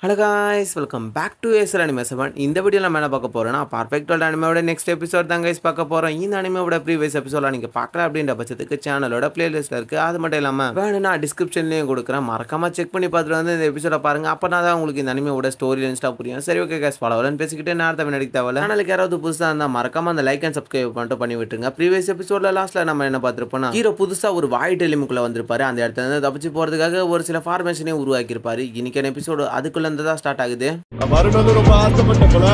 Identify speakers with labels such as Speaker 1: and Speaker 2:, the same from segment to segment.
Speaker 1: Hello guys, welcome back to Acer anime 7. இந்த வீடியோவில் நம்ம என்ன பார்க்க போகிறோம்னா பர்ஃபெக்ட் வேர்ல்ட் அனிமேவோட நெக்ஸ்ட் எபிசோட் தான் கைஸ் பார்க்க போகிறோம். இந்த அனிமேவோட ப்ரீவியஸ் எபிசோட நீங்கள் பார்க்கலாம் அப்படின்ற பட்சத்துக்கு சேனலோட பிளேலிஸ்ட்டில் இருக்குது. அது மட்டும் இல்லாமல் வேணும்னா டிஸ்கிரிப்ஷன்லேயும் கொடுக்குறேன், மறக்காமல் செக் பண்ணி பார்த்துட்டு வந்து இந்த எபிசோட பாருங்கள். அப்போ தான் உங்களுக்கு இந்த அனிமேவோட ஸ்டோரி லிஸ்ட்டாக புரியும். சரி, ஓகே கைஸ், பலவரன்னு பேசிக்கிட்டு நேரத்தை வினடிக்க தேவையில்ல. சேனலுக்கு யாராவது புதுசாக இருந்தால் மறக்காமல் அந்த லைக் அண்ட் சப்ஸ்கிரைப் பண்ணிட்டு பண்ணி விட்டுருங்க. ப்ரீவியஸ் எபிசோடில் லாஸ்ட்டில் நம்ம என்ன பார்த்துருப்போம்னா ஹீரோ புதுசாக ஒரு வாய் டெலிமுக்குள்ளே வந்திருப்பாரு. அந்த இடத்துல இருந்து தப்பிச்சு போகிறதுக்காக ஒரு சில ஃபார்மேஷனையும் உருவாக்கியிருப்பாரு. இன்னைக்கான எபிசோடு அதுக்குள்ளேருந்து தான் ஸ்டார்ட் ஆகுது.
Speaker 2: மறுநாள் ரொம்ப ஆசைப்பட்ட போல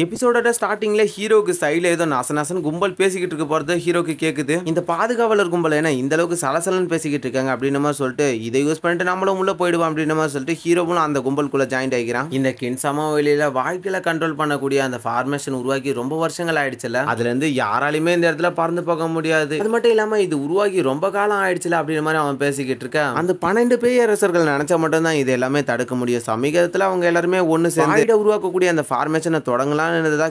Speaker 1: எபிசோடோட ஸ்டார்டிங்ல ஹீரோக்கு சைடில் ஏதோ நசன் கும்பல் பேசிக்கிட்டு இருக்க போறது ஹீரோக்கு கேட்குது. இந்த பாதுகாவலர் கும்பல் என்ன இந்த அளவுக்கு சலசலன்னு பேசிக்கிட்டு இருக்காங்க அப்படின்னு மாதிரி சொல்லிட்டு இதை யூஸ் பண்ணிட்டு நம்மளும் உள்ள போயிடுவோம் அப்படின்னு மாதிரி சொல்லிட்டு ஹீரோவும் அந்த கும்பலுக்குள்ள ஜாயின் ஆகிக்கிறான். இந்த கின்சாமா வெளியில வாழ்க்கையில கண்ட்ரோல் பண்ணக்கூடிய அந்த ஃபார்மேஷன் உருவாக்கி ரொம்ப வருஷங்கள் ஆயிடுச்சுல, அதுல இருந்து யாராலையுமே இந்த இடத்துல பறந்து போக முடியாது. அது மட்டும் இல்லாம இது உருவாகி ரொம்ப காலம் ஆயிடுச்சுல அப்படின்னு மாதிரி அவன் பேசிக்கிட்டு இருக்கான். அந்த 12 பேரரசர்கள் நினைச்சா மட்டும் தான் இது எல்லாமே தடுக்க முடியும். சமீபத்துல அவங்க எல்லாருமே ஒன்னு சேர்ந்து உருவாக்கக்கூடிய அந்த ஃபார்மேஷனை தொடங்கலாம்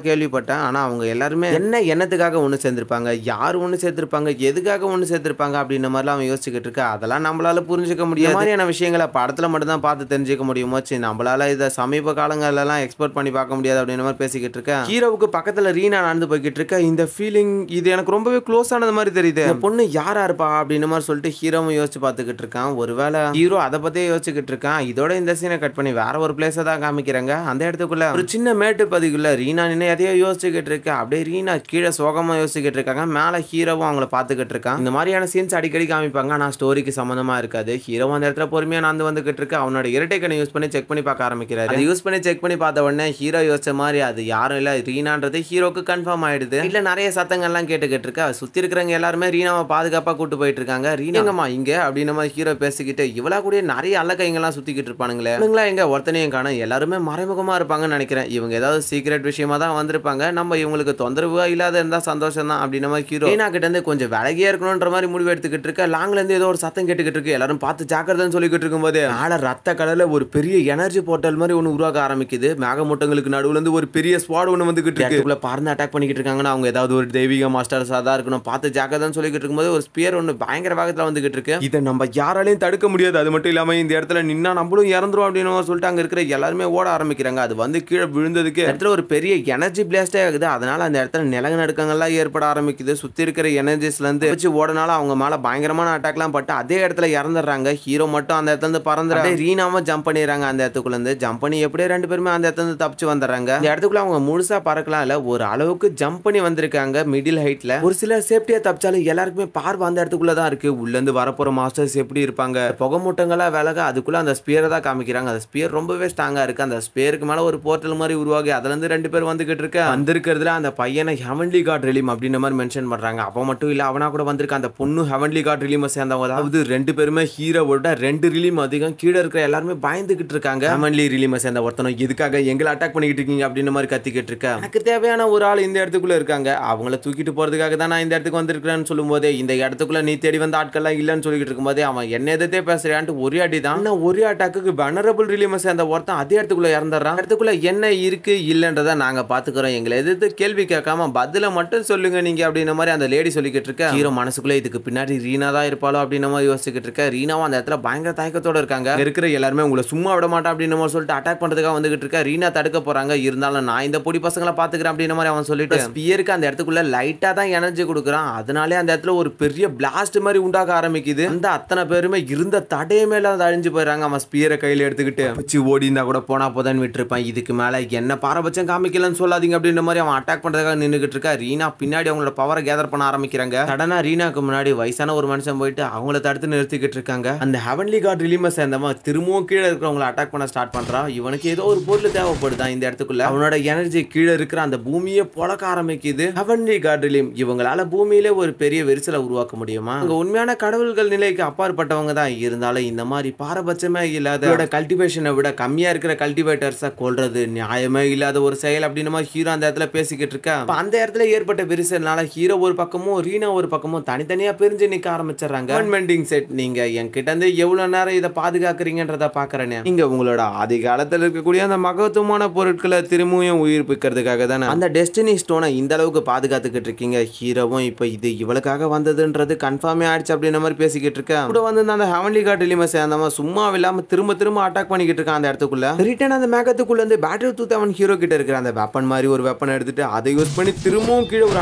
Speaker 1: கேள்விப்பட்டேன். ஆனா அவங்க எல்லாருமே என்னத்துக்காக ஒண்ணு சேர்ந்திருப்பாங்க, யார் ஒண்ணு சேர்த்திருப்பாங்க, எதுக்காக ஒண்ணு சேர்த்திருப்பாங்க அப்படின்ற மாதிரிலாம் அவன் யோசிச்சுக்கிட்டு இருக்கா. அதெல்லாம் நம்மளால புரிஞ்சுக்க முடியாது. மாதிரியான விஷயங்களை படத்துல மட்டும் தான் பார்த்து தெரிஞ்சுக்க முடியுமோ, நம்மளால இதை சமீப காலங்கள்லாம் எக்ஸ்போர்ட் பண்ணி பார்க்க முடியாது அப்படின்ற மாதிரி பேசிக்கிட்டு இருக்கேன். ஹீரோவுக்கு பக்கத்துல ரீனா நடந்து போய்கிட்டு இருக்க. இந்த ஃபீலிங் இது எனக்கு ரொம்பவே க்ளோஸ் ஆனது மாதிரி தெரியுது. இந்த பொண்ணு யாரா இருப்பா அப்படின்னு மாதிரி சொல்லிட்டு ஹீரோவும் யோசிச்சு பார்த்துக்கிட்டு இருக்கான். ஒருவேளை ஹீரோ அதை பத்தியே யோசிச்சுக்கிட்டு இருக்கான். இதோட இந்த சீனை கட் பண்ணி வேற ஒரு பிளேஸை தான் காமிக்கிறாங்க. அந்த இடத்துக்குள்ள ஒரு சின்ன மேட்டு பதிக்குள்ள ரீனா நின்று எதையோ யோசிச்சுக்கிட்டு இருக்கா. அப்படியே ரீனா கீழே சோகமா யோசிச்சுக்கிட்டு இருக்காங்க. மேல ஹீரோவும் அவங்கள பார்த்துக்கிட்டு இருக்கான். இந்த மாதிரியான சீன்ஸ் அடிக்கடி காமிப்பாங்க, ஆனா ஸ்டோரிக்கு சம்பந்தமா இருக்காது. ஹீரோவும் அந்த இடத்துல பொறுமையா நடந்து வந்துகிட்டு இருக்கு. அவனோட இரட்டைக்கனை யூஸ் பண்ணி செக் பண்ணி பார்க்க ஆரம்பிக்கிறாரு. அதை யூஸ் பண்ணி செக் பண்ணி பார்த்த உடனே ஹீரோ யோசிச்ச மாதிரி அது யாரும் இல்ல, ரீனான்றது ஹீரோக்கு கன்ஃபார்ம் ஆயிடுது. இல்ல நிறைய சத்தங்கள்லாம் கேட்டுக்கிட்டு இருக்கா. சுத்தி இருக்கிறவங்க எல்லாருமே ரீனாவை பாதுகாப்பா கூட்டு போயிட்டு இருக்காங்க. ரீனாங்கம்மா இங்க அப்படின்னு மாதிரி ஹீரோ பேசிக்கிட்டு இவளா கூட நிறைய அல்ல கைங்கெல்லாம் சுத்திக்கிட்டு இருப்பானுங்களே, எங்க ஒருத்தனையும் காண எல்லாருமே மறைமுகமா இருப்பாங்கன்னு நினைக்கிறேன். இவங்க ஏதாவது சீக்ரெட் விஷயமா தான் வந்திருப்பாங்க. நம்ம இவங்களுக்கு தொந்தரவு இல்லாத இருந்தா சந்தோஷம் தான் அப்படின்னு மாதிரி ஹீரோ ரீனா கிட்ட இருந்து கொஞ்சம் விலகியா இருக்கணும்ன்ற மாதிரி முடிவு எடுத்துக்கிட்டு இருக்க. லாங்ல இருந்து ஏதோ ஒரு சத்தம் கேட்டுக்கிட்டு இருக்கு. எல்லாரும் பார்த்து ஜாக்கிரதைன்னு சொல்லிக்கிட்டு இருக்கும்போது மேல ரத்த கடல ஒரு பெரிய எனர்ஜி போர்ட்டல் மாதிரி ஒன்று உருவாக ஆரம்பிக்குது. மேகமூட்டங்களுக்கு நடுவுல இருந்து ஒரு பெரிய ஸ்வாட் ஒன்று வந்துகிட்டு இருக்கு. பறந்து அட்டாக் பண்ணிக்கிட்டு இருக்காங்கன்னா அவங்க ஏதாவது ஒரு தெய்வீக மாஸ்டர்ஸா தான் இருக்கணும். பார்த்து ஜாக்கிரதைன்னு சொல்லிக்கிட்டு இருக்கும்போது ஒரு ஸ்பியர் ஒன்று பயங்கர வேகத்துல வந்துகிட்டு இருக்கு. இதை நம்ம யாராலையும் தடுக்க முடியாது. அது மட்டும் இல்லாம இந்த இடத்துல நின்னா நம்மளும் இறந்துரும் அப்படின்னு சொல்லிட்டு அங்க இருக்கிற எல்லாருமே ஓட ஆரம்பிக்கிறாங்க. அது வந்து கீழே விழுந்ததுக்கு இடத்துல ஒரு பெரிய எனர்ஜி பிளாஸ்டே ஆகுது. அதனால அந்த இடத்துல நிலநடுக்கங்கள்லாம் ஏற்பட ஆரம்பிக்குது. சுத்தி இருக்கிற எனர்ஜிஸ்ல இருந்து வச்சு ஓடனால அவங்க மேல பயங்கரமான அட்டாக்லாம் பட்டு அதே இடத்துல இறந்துடுறாங்க. ஹீரோ மட்டும் அந்த இடத்துல இருந்து பறந்துறாங்க. ரீனாம ஜம்ப் பண்ணிடுறாங்க. அந்த இடத்துக்குள்ள இருந்து ஜம்ப் பண்ணி எப்படியே ரெண்டு பேருமே அந்த இடத்துல இருந்து தப்பிச்சு வந்துடுறாங்க. இந்த இடத்துக்குள்ள அவங்க முழுசா பறக்கலாம் இல்ல, ஒரு அளவுக்கு ஜம்ப் பண்ணி வந்திருக்காங்க. மிடில் ஹைட்ல ஒரு சில சேஃப்டியா தப்பிச்சாலும் எல்லாருக்குமே பார்வை அந்த இடத்துக்குள்ள தான் இருக்கு. உள்ள இருந்து வரப்போற மாஸ்டர்ஸ் எப்படி இருப்பாங்க, புகை மூட்டங்களா விலக அதுக்குள்ள அந்த ஸ்பியரை தான் காமிக்கிறாங்க. அந்த ஸ்பியர் ரொம்பவே ஸ்ட்ராங்கா இருக்கு. அந்த ஸ்பியருக்கு மேல ஒரு போர்ட்டல் மாதிரி உருவாகி அதுல இருந்து ரெண்டு பேர் வந்துகிட்டு இருக்க. வந்திருக்கிறதுல அந்த பையனை ஹெவன்லி காட் ரிலீம் அப்படின்ற மாதிரி மென்ஷன் பண்றாங்க. அப்போ மட்டும் இல்ல, அவனா கூட வந்திருக்க அந்த பொண்ணு ஹெவன்லி காட் ரிலீம் சேர்ந்தவங்க. அதாவது ரெண்டு பேருமே ஹீரோவோட 2 ரிலீம் அதிகம். கீழே இருக்கிற எல்லாருமே பயந்துகிட்டு இருக்காங்க. ஹெவன்லி ரிலீம் சேர்ந்த ஒருத்தனும் எதுக்காக எங்களை அட்டாக் பண்ணிக்கிட்டு இருக்கீங்க அப்படின்ற மாதிரி கத்திக்கிட்டு இருக்க. எனக்கு தேவையான ஒரு ஆள் இந்த இடத்துக்குள்ள இருக்காங்க, அவங்கள தூக்கிட்டு போறதுக்காக தான் நான் இந்த இடத்துக்கு வந்திருக்கிறேன்னு சொல்லும் போதே இந்த இடத்துக்குள்ள நீ தேடி வந்த ஆட்கள்லாம் இல்லைன்னு சொல்லிட்டு இருக்கும் போதே அவன் என்ன எதிர்த்தே பேசுறான்ட்டு ஒரே அடி தான். ஒரே அட்டாக்கு வனரபிள் ரிலீம் சேர்ந்த ஒருத்தன் அதே இடத்துக்குள்ள இறந்துடுறான். இடத்துக்குள்ள என்ன இருக்கு இல்லன்றதை நாங்க பாத்துக்கிறோம், எங்களை எதிர்த்து கேள்வி கேட்காம பதில மட்டும் சொல்லுங்க நீங்க அப்படின்ற மாதிரி அந்த லேடி சொல்லிக்கிட்டு இருக்க. ஹீரோ மனசுக்குள்ள இதுக்கு பின்னாடி ரீனா தான் இருப்பாளோ அப்படின்ற மாதிரி யோசிச்சுக்கிட்டு இருக்க. ரீனாவும் அந்த இடத்துல பயங்கர தயக்கத்தோட இருக்காங்க. இருக்கிற எல்லாருமே உங்களை சும்மா விட மாட்டேன் அப்படின்னு மாதிரி சொல்லிட்டு அட்டாக் பண்றதுக்காக வந்துகிட்டு இருக்க. ரீனா தடுக்க போறாங்க. இருந்தாலும் நான் இந்த பொடி பசங்களை பாத்துக்கிறேன் அப்படின்ற மாதிரி அவன் சொல்லிட்டு ஸ்பியருக்கு அந்த இடத்துக்குள்ள லைட்டா தான் எனர்ஜி கொடுக்குறான். அதனாலே அந்த இடத்துல ஒரு பெரிய பிளாஸ்ட் மாதிரி உண்டாக ஆரம்பிக்குது. அந்த அத்தனை பேருமே இருந்த தடையே மேல அழிஞ்சு போயிடறாங்க. அவன் ஸ்பியரை கையில எடுத்துக்கிட்டு வச்சு ஓடி இருந்தா கூட போனா போதான்னு விட்டுருப்பான். இதுக்கு மேல என்ன பாரபட்சம் காமிக்கலன்னு சொல்லாதீங்க அப்படின்ற மாதிரி அவன் அட்டாக் பண்றதுக்காக நின்றுகிட்டு இருக்கா. ரீனா பின்னாடி அவங்களோட பவரை கேதர் பண்ண ஆரம்பிக்கிறாங்க. சடனா ரீனாக்கு முன்னாடி வயசான ஒரு மனுஷன் போயிட்டு அவங்கள தடுத்து நிறுத்திக்கிட்டு இருக்காங்க. அந்த ஹெவன்லி காட் ரிலீம சேர்ந்தவன் திரும்பவும் கீழே இருக்கிறவங்களை அட்டாக் பண்ண ஸ்டார்ட் பண்றான். இவனுக்கு ஏதோ ஒரு பொருள் தேவைப்படுதான் இந்த இடத்துக்குள்ள. அவனோட எனர்ஜி கீழே இருக்கிற அந்த பூமியை பொழக்க ஆரம்பிக்குது. ஹெவன்லி காட் ரிலீம் இவங்களால பூமியிலே ஒரு பெரிய விரிசலை உருவாக்க முடியுமா? அங்க உண்மையான கடவுள்கள் நிலைக்கு அப்பாற்பட்டவங்க தான். இருந்தாலும் இந்த மாதிரி பாரபட்சமே இல்லாத கல்டிவேஷனை விட கம்மியா இருக்கிற கல்டிவேட்டர்ஸை கொல்றது நியாயமே இல்லாத ஒரு செயல் ஸ்டைல் அப்படின்னு மாதிரி ஹீரோ அந்த இடத்துல பேசிக்கிட்டு இருக்கேன். அந்த இடத்துல ஏற்பட்ட விரிசல்னால ஹீரோ ஒரு பக்கமும் ரீனா ஒரு பக்கமும் தனித்தனியா பிரிஞ்சு நிக்க ஆரம்பிச்சிடறாங்க. கவர்மெண்டிங் செட், நீங்க என்கிட்ட இருந்து எவ்வளவு நேரம் இதை பாதுகாக்கிறீங்கன்றத பாக்குறேன். நீங்க உங்களோட ஆதி காலத்துல இருக்கக்கூடிய அந்த மகத்துவமான பொருட்களை திரும்பியும் உயிர்ப்பிக்கிறதுக்காக தானே அந்த டெஸ்டினி ஸ்டோனை இந்த அளவுக்கு பாதுகாத்துக்கிட்டு இருக்கீங்க. ஹீரோவும் இப்ப இது இவளுக்காக வந்ததுன்றது கன்ஃபார்மே ஆயிடுச்சு அப்படின்ற மாதிரி பேசிக்கிட்டு இருக்கேன். கூட வந்து அந்த ஹெவன்லி காட் ரிலீமை சேர்ந்தவன் சும்மா இல்லாம திரும்ப திரும்ப அட்டாக் பண்ணிக்கிட்டு இருக்கான் அந்த இடத்துக்குள்ள. ரிட்டர்ன் அந்த மேகத்துக்குள்ள இருந்து பேட்டரி 2000 ஹீரோ கிட்ட இருக்கிற அந்த வெப்பன் மாதிரி ஒரு வெப்பன் எடுத்துட்டு அதை யூஸ் பண்ணி திரும்பவும் கீழே ஒரு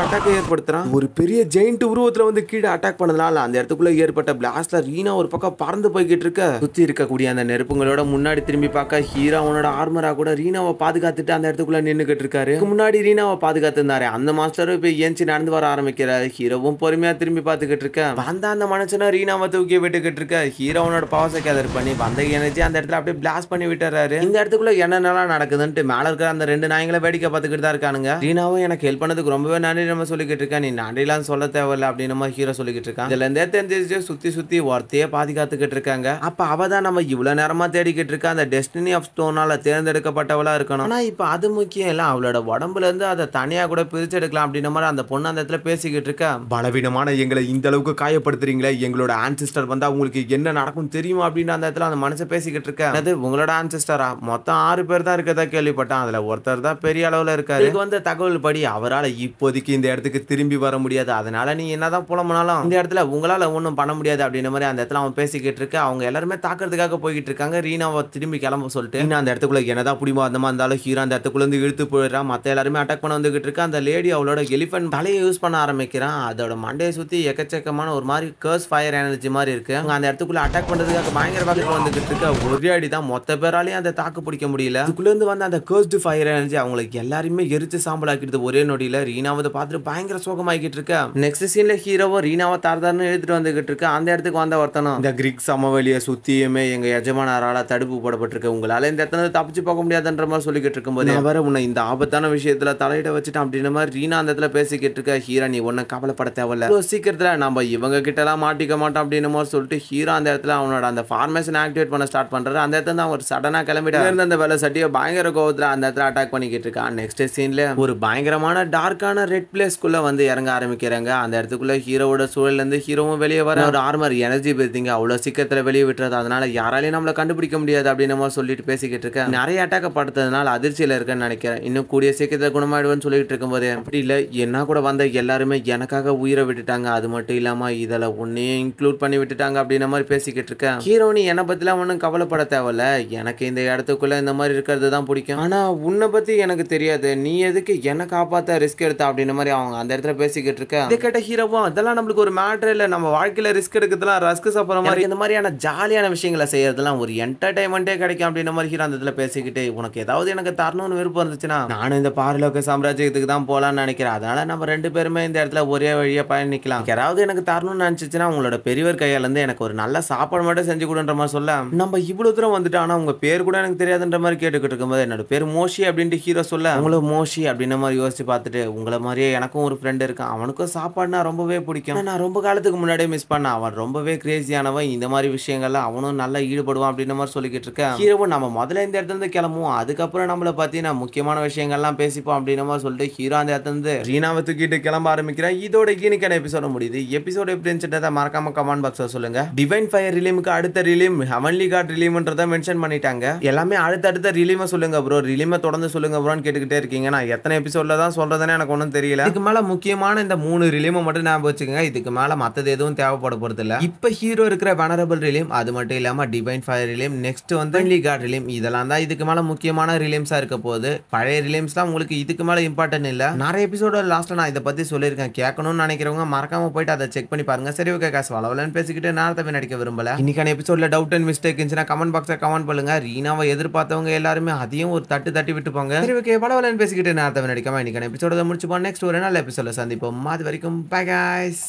Speaker 1: அட்டாக் ஏற்படுத்துறான். ஒரு பெரிய ஜெயிண்ட் உருவத்துல வந்து கீழே அட்டாக் பண்ணதுனால அந்த இடத்துக்குள்ள ஏற்பட்ட பிளாஸ்ட்ல ரீனா ஒரு பக்கம் பறந்து போய்கிட்டு இருக்க. சுத்தி இருக்கக்கூடிய அந்த நெருப்புங்களோட முன்னாடி திரும்பி பார்க்க ஹீரோ அவனோட ஆர்மரா கூட ரீனாவை பாதுகாத்துட்டு அந்த இடத்துக்குள்ள நின்னுகிட்டு இருக்காரு. முன்னாடி ரீனாவை பாதுகாத்து இருந்தாரு அந்த மாஸ்டரும் இப்ப ஏஞ்சி நடந்து வர ஆரம்பிக்கிறாரு. ஹீரோவும் பொறுமையா திரும்பி பார்த்துக்கிட்டு இருக்க. வந்த அந்த மனுஷனை ரீனாவை தூக்கி விட்டுக்கிட்டு இருக்க. ஹீரோனோட பவர்ஸை கேதர் பண்ணி வந்த எனர்ஜி அந்த இடத்துல அப்படியே பிளாஸ்ட் பண்ணி விட்டுறாரு. இந்த இடத்துக்குள்ள என்னென்னலாம் நடக்குதுன்ட்டு மேல இருக்கிற அந்த 2 நாய்களை வேடிக்கை பார்த்துக்கிட்டு தான் இருக்கானுங்க. ரீனாவும் எனக்கு ஹெல்ப் பண்ணதுக்கு ரொம்பவே நன்றி நம்ம சொல்லிக்கிட்டு இருக்கேன். நீ நன்றிலாம் சொல்ல தேவையில்ல அப்படின்னு நம்ம ஹீரோ சொல்லிக்கிட்டு இருக்கான். இதுல இருந்தே தெரிஞ்சிச்சு சுத்தி ஒருத்தையே பாதுகாத்துக்கிட்டு இருக்காங்க. அப்ப அவதான் நம்ம இவ்வளவு நேரமா தேடிக்கிட்டு இருக்க அந்த டெஸ்டினி ஆஃப் ஸ்டோனால தேர்ந்தெடுக்கப்பட்டவளா இருக்கணும். ஆனா இப்ப அது முக்கியம் இல்ல, அவளோட உடம்புல இருந்து அதை தனியா கூட பிரிச்சு எடுக்கலாம் அப்படின்ற மாதிரி அந்த பொண்ணு அந்த இடத்துல பேசிக்கிட்டு இருக்க. பலவீனமான எங்களை இந்த அளவுக்கு காயப்படுத்துறீங்களே, எங்களோட ஆன்சிஸ்டர் வந்தா உங்களுக்கு என்ன நடக்கும் தெரியுமா அப்படின்னு அந்த இடத்துல அந்த மனுஷன் பேசிக்கிட்டு இருக்க. அது உங்களோட ஆன்சிஸ்டரா? மொத்தம் 6 பேர் தான் இருக்கதா கேள்விப்பட்டான். அதுல ஒருத்தர் தான் பெரிய அளவுல இருக்காரு. இதுக்கு வந்த தகவல் படி அவரால் இப்போதைக்கு இந்த இடத்துக்கு திரும்பி வர முடியாது. அதனால நீ என்னதான் புலம்புனாலும் இந்த இடத்துல உங்களால ஒன்றும் பண்ண முடியாது அப்படின்ற மாதிரி அந்த இடத்துல அவன் பேசிக்கிட்டு இருக்க. அவங்க எல்லாருமே தாக்குறதுக்காக போய்கிட்டு இருக்காங்க. ரீனாவை திரும்பி கிளம்ப சொல்லிட்டு ரீனா அந்த இடத்துக்குள்ள என்னதான் புடிமா அந்த மாதிரி இருந்தாலும் ஹீரோ அந்த இடத்துக்குள்ள இருந்து இழுத்து போயிடுறான். மத்த எல்லாருமே அட்டாக் பண்ண வந்துகிட்டு இருக்கு. அந்த லேடி அவளோட எலிஃபென்ட் தலையை யூஸ் பண்ண ஆரம்பிக்கிறான். அதோட மண்டையை சுத்தி எக்கச்சக்கமான ஒரு மாதிரி கர்ஸ் ஃபயர் எனர்ஜி மாதிரி இருக்கு. அந்த இடத்துக்குள்ள அட்டாக் பண்றதுக்காக பயங்கர பக்கத்துல வந்துகிட்டு இருக்க. ஒரே அடி தான் மொத்த பேராலையும் அந்த தாக்கு பிடிக்க முடியல. அதுக்குள்ள இருந்து வந்து அந்த கர்ஸ்டு ஃபயர் எனர்ஜி அவங்களுக்கு எல்லாருமே எரிச்சு சாம்பலாக்கிடுது ஒரே நொடியில. ரீனாவை பார்த்துட்டு பயங்கர சோகமாக்கிட்டு இருக்க. நெக்ஸ்ட் சீன்ல ஹீரோவோ ரீனாவை தார்தார்னு எடுத்துட்டு வந்துகிட்டு இருக்கு. அந்த இடத்துக்கு வந்த ஒருத்தனும் இந்த கிரிக் சமவெளியை சுத்தியுமே எங்க எஜமானரால தடுப்பு போடப்பட்டிருக்கு, உங்களால இந்த இடத்துல தப்பிச்சு போக முடியாதுன்ற மாதிரி சொல்லிக்கிட்டு இருக்கும்போது வேற உன்னை இந்த ஆபத்தான விஷயத்துல தலையிட வச்சுட்டான் அப்படின்ற மாதிரி ரீனா அந்த இடத்துல பேசிக்கிட்டு இருக்க. ஹீரோ நீ ஒன்னும் கவலைப்பட தேவையில்ல, சீக்கிரத்துல நம்ம இவங்க கிட்ட எல்லாம் மாட்டிக்க மாட்டோம் அப்படின்னு மாதிரி சொல்லிட்டு ஹீரோ அந்த இடத்துல அவனோட அந்த ஃபார்மேஷன் ஆக்டிவேட் பண்ண ஸ்டார்ட் பண்றாரு. அந்த இடத்துல அவர் சடனா கிளம்பிட்டு அந்த வேலை சட்டியை பயங்கர கோவத்துல அந்த இடத்துல அட்டாக் பண்ணிக்கிட்டு இருக்கான். நெக்ஸ்ட் சீன்ல ஒரு பயங்கரமான டார்க்கான ரெட் பிளேஸ்க்குள்ள வந்து இறங்க ஆரம்பிக்கிறாங்க. அந்த இடத்துக்குள்ள ஹீரோவோட சூழல்ல இருந்து ஹீரோவும் வெளியே வர. ஒரு ஆர்மர் எனர்ஜி பேசிங்க அவ்வளவு சீக்கிரத்துல வெளியே விட்டுறது, அதனால யாராலையும் நம்மள கண்டுபிடிக்க முடியாது அப்படின்னு நம்ம சொல்லிட்டு பேசிக்கிட்டு இருக்கேன். நிறைய அட்டாக் படுத்ததுனால அதிர்ச்சியில இருக்கேன்னு நினைக்கிறேன். இன்னும் கூடிய சீக்கிரத்துல குணமாயிடுவேன்னு சொல்லிட்டு இருக்கும்போது அப்படி இல்ல, என்ன கூட வந்த எல்லாருமே எனக்காக உயிரை விட்டுட்டாங்க, அது மட்டும் இல்லாம இதுல ஒன்னையும் இன்க்ளூட் பண்ணி விட்டுட்டாங்க அப்படின்ற மாதிரி பேசிக்கிட்டு இருக்கேன். ஹீரோ நீ என்னை பத்திலாம் ஒன்னும் கவலைப்பட தேவையில்ல, எனக்கு இந்த இடத்துக்குள்ள இந்த மாதிரி இருக்கிறது தான் பிடிக்கும், ஆனா உன்னை பத்தி எனக்கு தெரியாது, நீ எதுக்கு என்ன காப்பாத்த ரிஸ்க் எடுத்த அப்படின்ற மாதிரி அவங்க அந்த இடத்துல பேசிக்கிட்டு இருக்க. இதை கேட்ட ஹீரோவும் அதெல்லாம் நம்மளுக்கு ஒரு மேட்டர் இல்ல, நம்ம வாழ்க்கையில ரிஸ்க் எடுக்கிறதுலாம் ரஸ்க் சாப்பிட்ற மாதிரி இந்த மாதிரியான ஜாலியான விஷயங்களை செய்யறதுலாம் ஒரு என்டர்டைன்மெண்டே கிடைக்கும் அப்படின்ற மாதிரி ஹீரோ அந்த இடத்துல பேசிக்கிட்டு உனக்கு ஏதாவது எனக்கு தரணும்னு விருப்பம் இருந்துச்சுன்னா நானும் இந்த பாரலோக சாம்ராஜ்யத்துக்கு தான் போலான்னு நினைக்கிறேன், அதனால நம்ம 2 பேருமே இந்த இடத்துல ஒரே வழியா பயணிக்கலாம், யாராவது எனக்கு தரணும்னு நினைச்சுன்னா உங்களோட பெரியவர் கையால இருந்து எனக்கு ஒரு நல்ல சாப்பாடு மட்டும் செஞ்சு கொடுன்ற மாதிரி சொல்ல. நம்ம இவ்வளவு தூரம் வந்துட்டு ஆனா உங்க பேர் கூட எனக்கு தெரியாதுன்ற மாதிரி கேட்டுக்கிட்டு இருக்கும்போது என்னோட பேர் மோஷி அப்படின்ட்டு ஹீரோ சொல்ல, உங்களுக்கு மோஷி அப்படின்ற மாதிரி யோசிச்சு பார்த்துட்டு உங்களை மாதிரியே எனக்கும் ஒரு ஃப்ரெண்ட் இருக்கான், அவனுக்கும் சாப்பாடுனா ரொம்பவே பிடிக்கும், நான் ரொம்ப காலத்துக்கு முன்னாடியே மிஸ் பண்ணேன், அவன் ரொம்பவே கிரேசியானவன், இந்த மாதிரி விஷயங்கள்ல அவனும் நல்லா ஈடுபடுவான் அப்படின்ற மாதிரி சொல்லிக்கிட்டு இருக்கேன். ஹீரோவும் நம்ம முதல்ல இந்த இடத்துல இருந்து கிளம்புவோம், அதுக்கப்புறம் நம்மளை பார்த்தீங்கன்னா முக்கியமான விஷயங்கள்லாம் பேசிப்போம் அப்படின்ற மாதிரி சொல்லிட்டு ஹீரோ அந்த இடத்துல இருந்து ரீனாவை தூக்கிட்டு கிளம்ப ஆரம்பிக்கிறேன். இதோட இன்னைக்கான எபிசோட முடியுது. எபிசோட எப்படி இருந்துச்சுன்றதை மறக்காம கமெண்ட் பாக்ஸ்ல சொல்லுங்க. டிவைன் ஃபயர் ரிலீமுக்கு அடுத்த ரிலீம் ஹெவன்லி காட் ரிலீம்ன்றதை மென்ஷன் பண்ணிட்டாங்க. எல்லாமே அடுத்த ரிலீமை சொல்லுங்க ப்ரோ, ரிலீமை தொடர்ந்து சொல்லுங்க ப்ரோன்னு கேட்டுக்கிட்டே இருக்கீங்க. நான் எத்தனை எபிசோட்ல தான் சொல்றதுன்னு எனக்கு ஒன்றும் தெரியல. இதுக்கு மேல முக்கியமான இந்த 3 ரிலீமை மட்டும் ஞாபகம் வச்சுக்கோங்க. இதுக்கு மேல மத்தது எதுவும் தேவைப்பட போறது இல்ல. இப்ப ஹீரோ இருக்கிற வெனரபிள் ரிலீம், அது மட்டும் இல்லாம டிவைன் ஃபயர் ரிலீம், நெக்ஸ்ட் வந்து ஹெவன்லி காட் ரிலீம், இதெல்லாம் தான் இதுக்கு மேல முக்கியமான ரிலீம்ஸா இருக்க போகுது. பழைய ரிலீம்ஸ்லாம் உங்களுக்கு இதுக்கு மேல இம்பார்ட்டன்ட் இல்ல. நிறைய எபிசோட லாஸ்ட்ல நான் இதை பத்தி சொல்லியிருக்கேன், கேட்கணும்னு நினைக்கிறவங்க மறக்காம போயிட்டு அதை செக் பண்ணி பாருங்க. சரி ஓகே காசு வளவலன்னு பேசிக்கிட்டு நேரத்தை நடிக்க விரும்பல. இன்னைக்கான எபிசோட்ல டவுட் அண்ட் மிஸ்டேக் இருந்துச்சுன்னா கமெண்ட் பாக்ஸ்ல கமெண்ட் பண்ணுங்க. ரீனாவை எதிர்பார்த்தவங்க எல்லாருமே அதையும் ஒரு தட்டி விட்டு போங்க. சரி ஓகே வளவலன்னு பேசிக்கிட்டு நேரத்தை நடிக்காம இன்னைக்கான எபிசோட முடிச்சுப்போம். நெக்ஸ்ட் ஒரு நல்ல எபிசோட சந்திப்போம். அது வரைக்கும் பை गाइस.